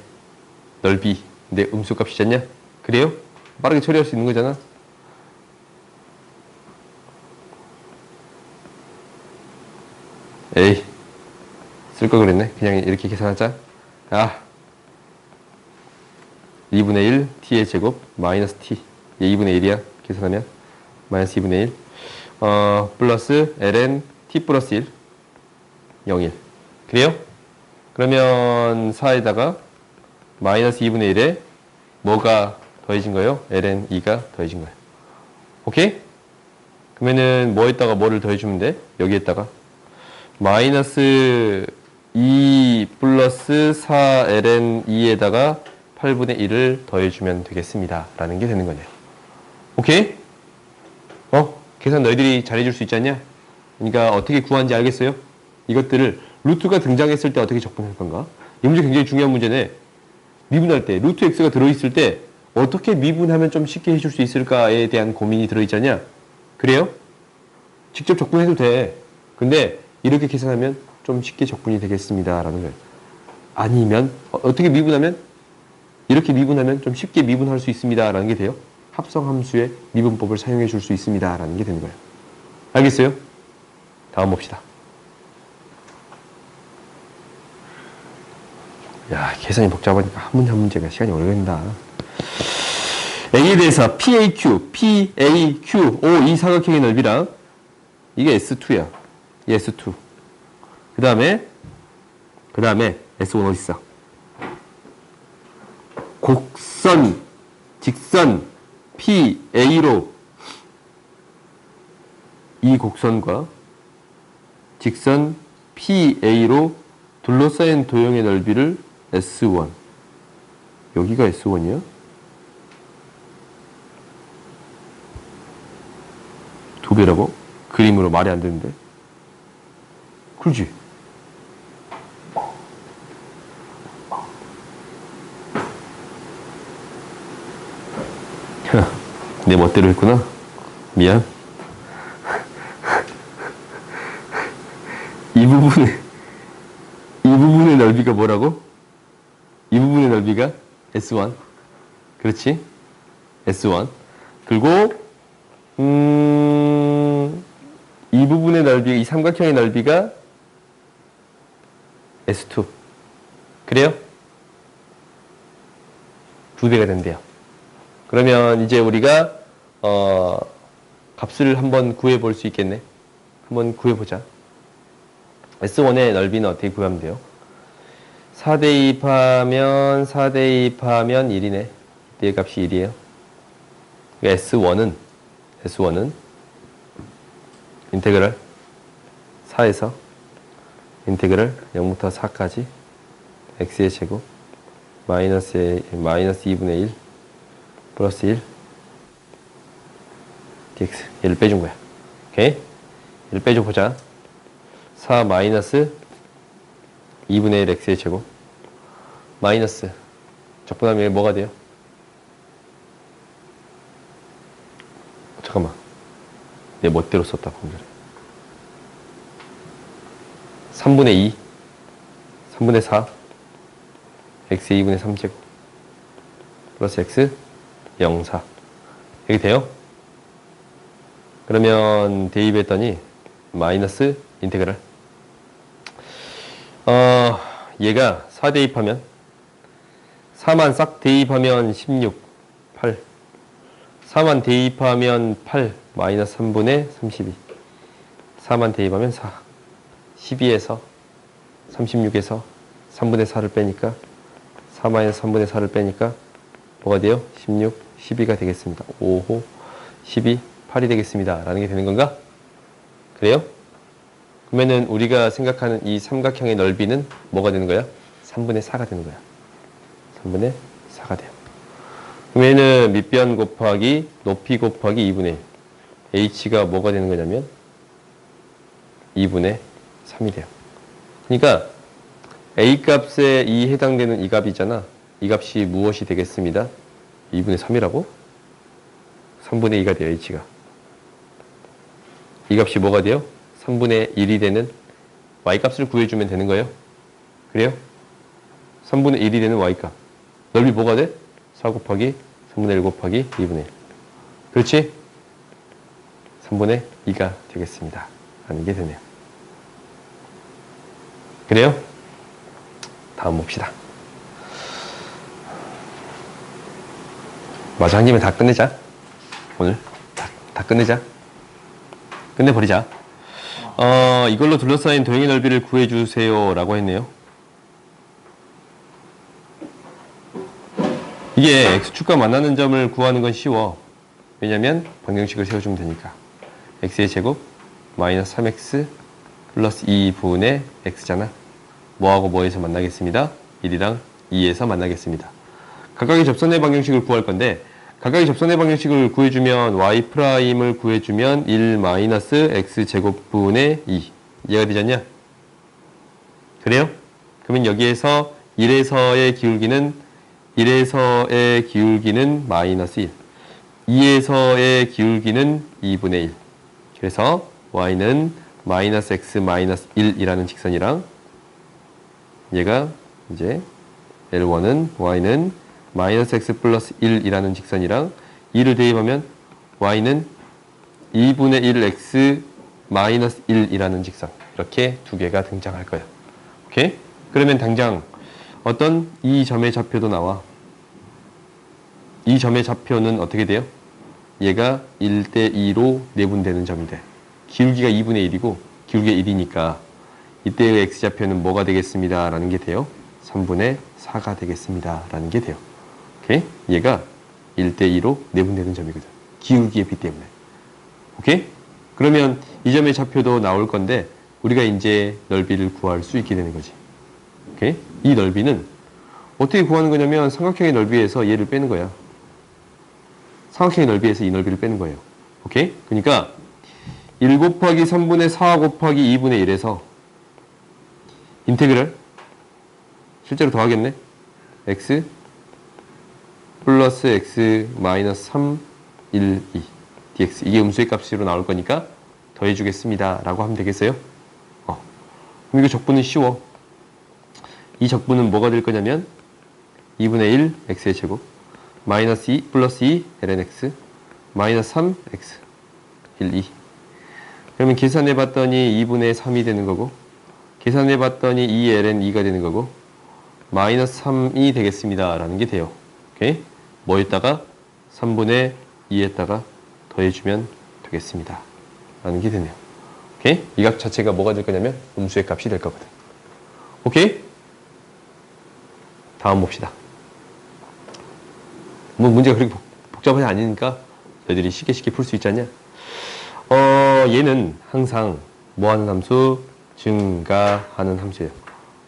넓이 내 음수값이잖냐? 그래요? 빠르게 처리할 수 있는 거잖아. 에이 쓸 걸 그랬네. 그냥 이렇게 계산하자. 2분의 1 t의 제곱 마이너스 t 얘 2분의 1이야. 계산하면 마이너스 2분의 1 플러스 ln t 플러스 1 0일 그래요? 그러면 4에다가 마이너스 2분의 1에 뭐가 더해진 거예요? ln 2가 더해진 거예요. 오케이? 그러면은 뭐에다가 뭐를 더해주면 돼? 여기에다가 마이너스 2 플러스 4 ln 2에다가 8분의 1을 더해주면 되겠습니다. 라는 게 되는 거네요. 오케이? 계산 너희들이 잘해줄 수 있지 않냐? 그러니까 어떻게 구하는지 알겠어요? 이것들을 루트가 등장했을 때 어떻게 적분할 건가? 이 문제 굉장히 중요한 문제네. 미분할 때 루트 x가 들어있을 때 어떻게 미분하면 좀 쉽게 해줄 수 있을까에 대한 고민이 들어있잖냐? 그래요? 직접 적분해도 돼. 근데 이렇게 계산하면 좀 쉽게 적분이 되겠습니다. 라는 거예요. 아니면 어떻게 미분하면? 이렇게 미분하면 좀 쉽게 미분할 수 있습니다. 라는 게 돼요. 합성함수의 미분법을 사용해 줄 수 있습니다. 라는 게 되는 거예요. 알겠어요? 다음 봅시다. 야, 계산이 복잡하니까 한 문제 한 문제가 시간이 오래 걸린다. A에 대해서 PAQ, 이 사각형의 넓이랑 이게 S2야. 이 S2. 그 다음에 S1 어디 있어? 곡선, 직선 PA로 이 곡선과 직선 PA로 둘러싸인 도형의 넓이를 S1. 여기가 S1이야? 두 배라고? 그림으로 말이 안 되는데. 그렇지? 내 멋대로 했구나. 미안. 이 부분의 넓이가 뭐라고? 이 부분의 넓이가 S1. 그렇지? S1. 그리고 이 부분의 넓이, 이 삼각형의 넓이가 S2. 그래요? 두 배가 된대요. 그러면 이제 우리가 값을 한번 구해 볼 수 있겠네. 한번 구해 보자. S1의 넓이는 어떻게 구하면 돼요? 4 대입하면 1이네. 이때의 값이 1이에요. S1은 인테그럴 4에서 인테그럴 0부터 4까지 x의 제곱 마이너스 2분의 1 플러스 1 dx. 얘를 빼준 거야. 오케이? 얘를 빼줘 보자. 4 마이너스 2분의 1 x의 제곱 마이너스 적분하면 뭐가 돼요? 잠깐만, 내 멋대로 썼다 방금 전에. 3분의 2 3분의 4 x의 2분의 3제곱 플러스 x 0, 4 이렇게 돼요? 그러면 대입했더니 마이너스 인테그럴 얘가 4 대입하면 4만 싹 대입하면 16 8 4만 대입하면 8 마이너스 3분의 32 4만 대입하면 4 12에서 36에서 3분의 4를 빼니까 4 마이너스 3분의 4를 빼니까 뭐가 돼요? 16, 12가 되겠습니다. 5호 12, 8이 되겠습니다. 라는 게 되는 건가? 그래요? 그러면은 우리가 생각하는 이 삼각형의 넓이는 뭐가 되는 거야? 3분의 4가 되는 거야. 3분의 4가 돼요. 그러면은 밑변 곱하기 높이 곱하기 2분의 1. h가 뭐가 되는 거냐면 2분의 3이 돼요. 그러니까 a 값에 해당되는 이 값이잖아. 이 값이 무엇이 되겠습니다? 2분의 3이라고? 3분의 2가 돼요, h가. 이 값이 뭐가 돼요? 3분의 1이 되는 y값을 구해주면 되는 거예요. 그래요? 3분의 1이 되는 y값. 넓이 뭐가 돼? 4 곱하기 3분의 1 곱하기 2분의 1. 그렇지? 3분의 2가 되겠습니다. 라는 게 되네요. 그래요? 다음 봅시다. 마저 한 김에 다 끝내자. 오늘 다 끝내자. 끝내버리자. 이걸로 둘러싸인 도형의 넓이를 구해주세요 라고 했네요. 이게 x축과 만나는 점을 구하는 건 쉬워. 왜냐면 방정식을 세워주면 되니까. x의 제곱 마이너스 3x 플러스 2분의 x잖아. 뭐하고 뭐에서 만나겠습니다? 1이랑 2에서 만나겠습니다. 각각의 접선의 방정식을 구할 건데 각각의 접선의 방정식을 구해주면 y'을 구해주면 1 마이너스 x제곱분의 2 이해가 되잖냐? 그래요? 그러면 여기에서 1에서의 기울기는 마이너스 1 2에서의 기울기는 2분의 1 그래서 y는 마이너스 x 마이너스 1이라는 직선이랑 얘가 이제 L1은 y는 마이너스 x 플러스 1이라는 직선이랑 2를 대입하면 y는 2분의 1 x 마이너스 1이라는 직선 이렇게 두 개가 등장할 거예요. 오케이? 그러면 당장 어떤 이 점의 좌표도 나와. 이 점의 좌표는 어떻게 돼요? 얘가 1대 2로 내분되는 점이 돼. 기울기가 2분의 1이고 기울기가 1이니까 이때의 x좌표는 뭐가 되겠습니다 라는 게 돼요. 3분의 4가 되겠습니다 라는 게 돼요. 오케이? 얘가 1대 2로 내분되는 점이거든. 기울기의 비 때문에. 오케이? 그러면 이 점의 좌표도 나올 건데 우리가 이제 넓이를 구할 수 있게 되는 거지. 오케이? 이 넓이는 어떻게 구하는 거냐면 삼각형의 넓이에서 얘를 빼는 거야. 삼각형의 넓이에서 이 넓이를 빼는 거예요. 오케이? 그러니까 1 곱하기 3분의 4 곱하기 2분의 1에서 인테그랄 실제로 더하겠네. x 플러스 x 마이너스 3, 1, 2 dx 이게 음수의 값으로 나올 거니까 더해주겠습니다 라고 하면 되겠어요? 그럼 이거 적분은 쉬워. 이 적분은 뭐가 될 거냐면 2분의 1 x의 제곱 마이너스 2 플러스 2 ln x 마이너스 3 x 1, 2 그러면 계산해봤더니 2분의 3이 되는 거고 계산해봤더니 2 ln 2가 되는 거고 마이너스 3이 되겠습니다 라는 게 돼요. 오케이? 뭐에다가 3분의 2에다가 더해주면 되겠습니다 라는 게 되네요. 오케이? 이 값 자체가 뭐가 될 거냐면 음수의 값이 될 거거든. 오케이? 다음 봅시다. 뭐 문제가 그렇게 복잡하지 않으니까 너희들이 쉽게 풀 수 있지 않냐? 얘는 항상 뭐 하는 함수? 증가하는 함수예요.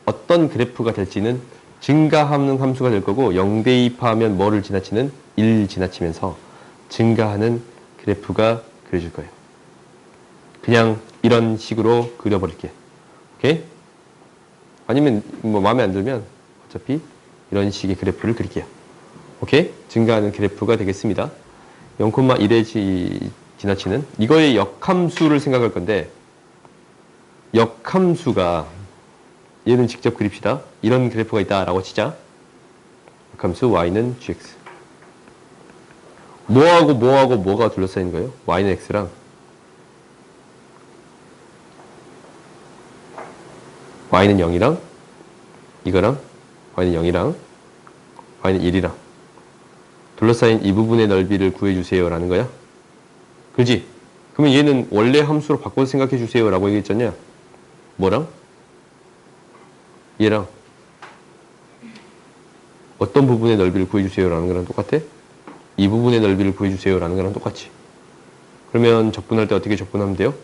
어떤 그래프가 될지는 증가하는 함수가 될 거고 0대 2파하면 뭐를 지나치는? 1 지나치면서 증가하는 그래프가 그려질 거예요. 그냥 이런 식으로 그려버릴게. 오케이? 아니면 뭐 마음에 안 들면 어차피 이런 식의 그래프를 그릴게요. 오케이? 증가하는 그래프가 되겠습니다. 0,1에 지나치는 이거의 역함수를 생각할 건데 역함수가 얘는 직접 그립시다. 이런 그래프가 있다라고 치자. 역함수 y는 gx 뭐가 둘러싸인 거예요? y는 x랑 y는 0이랑 이거랑 y는 0이랑 y는 1이랑 둘러싸인 이 부분의 넓이를 구해주세요 라는 거야. 그지? 그러면 얘는 원래 함수로 바꿔서 생각해 주세요 라고 얘기했잖냐. 뭐랑? 얘랑 어떤 부분의 넓이를 구해주세요 라는 거랑 똑같아? 이 부분의 넓이를 구해주세요 라는 거랑 똑같지. 그러면 적분할 때 어떻게 적분하면 돼요?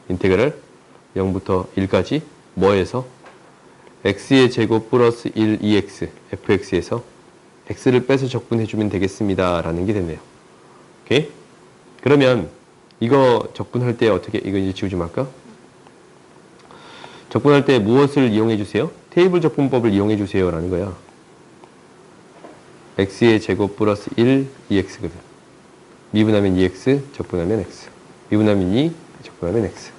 인테그랄 0부터 1까지 뭐에서? x의 제곱 플러스 1 2x fx에서 x를 빼서 적분해주면 되겠습니다 라는 게 됐네요. 오케이? 그러면 이거 적분할 때 어떻게 이거 이제 지우지 말까? 적분할 때 무엇을 이용해 주세요? 테이블 적분법을 이용해 주세요 라는 거야. x의 제곱 플러스 1 2x거든. 미분하면 2x 적분하면 x 미분하면 2 적분하면 x.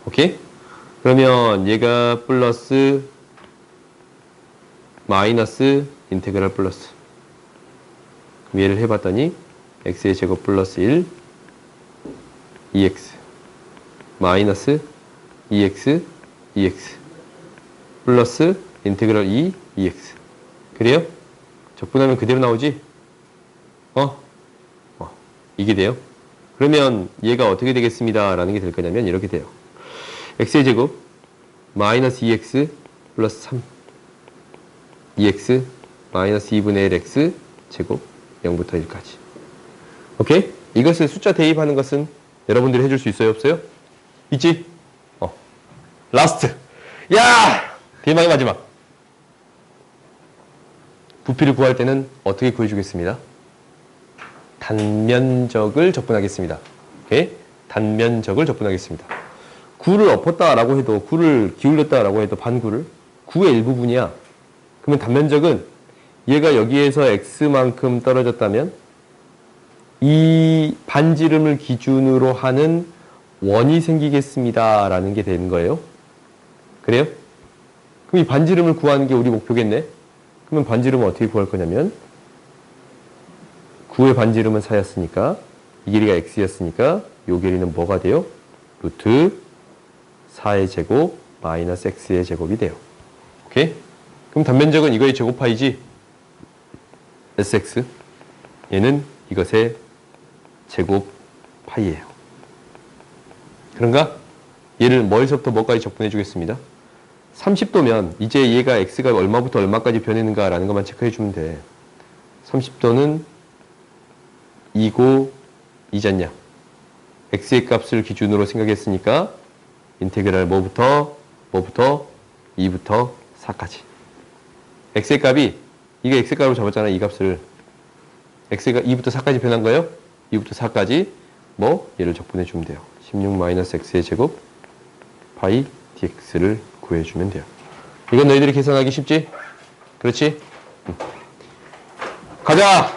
오케이? 그러면 얘가 플러스 마이너스 인테그랄 플러스 그럼 얘를 해봤더니 x의 제곱 플러스 1 2x 마이너스 2x 2x 플러스 인테그랄 2 2x 그래요? 적분하면 그대로 나오지? 이게 돼요? 그러면 얘가 어떻게 되겠습니다 라는 게 될 거냐면 이렇게 돼요. x의 제곱 마이너스 2x 플러스 3 2x 마이너스 2분의 1 x 제곱 0부터 1까지. 오케이? 이것을 숫자 대입하는 것은 여러분들이 해줄 수 있어요? 없어요? 있지? 라스트. 야! 대망의 마지막. 부피를 구할 때는 어떻게 구해주겠습니다? 단면적을 적분하겠습니다. 오케이? 단면적을 적분하겠습니다. 9를 엎었다라고 해도 9를 기울였다라고 해도 반구를 9의 일부분이야. 그러면 단면적은 얘가 여기에서 x만큼 떨어졌다면 이 반지름을 기준으로 하는 원이 생기겠습니다 라는 게 되는 거예요. 그래요? 그럼 이 반지름을 구하는 게 우리 목표겠네. 그러면 반지름은 어떻게 구할 거냐면 9의 반지름은 4였으니까 이 길이가 x였으니까 이 길이는 뭐가 돼요? 루트 4의 제곱 마이너스 x의 제곱이 돼요. 오케이? 그럼 단면적은 이거의 제곱파이지? sx. 얘는 이것의 제곱파이예요. 그런가? 얘를 뭐에서부터 뭐까지 적분해 주겠습니다. 30도면 이제 얘가 x가 얼마부터 얼마까지 변했는가라는 것만 체크해 주면 돼. 30도는 2고 2잖냐. x의 값을 기준으로 생각했으니까 인테그랄 뭐부터 2부터 4까지. x의 값이 이게 x의 값으로 잡았잖아. 이 값을 x가 2부터 4까지 변한 거예요. 2부터 4까지 뭐 얘를 적분해 주면 돼요. 16-x의 제곱 파이 dx를 구해주면 돼요. 이건 너희들이 계산하기 쉽지? 그렇지? 가자!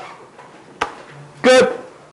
끝!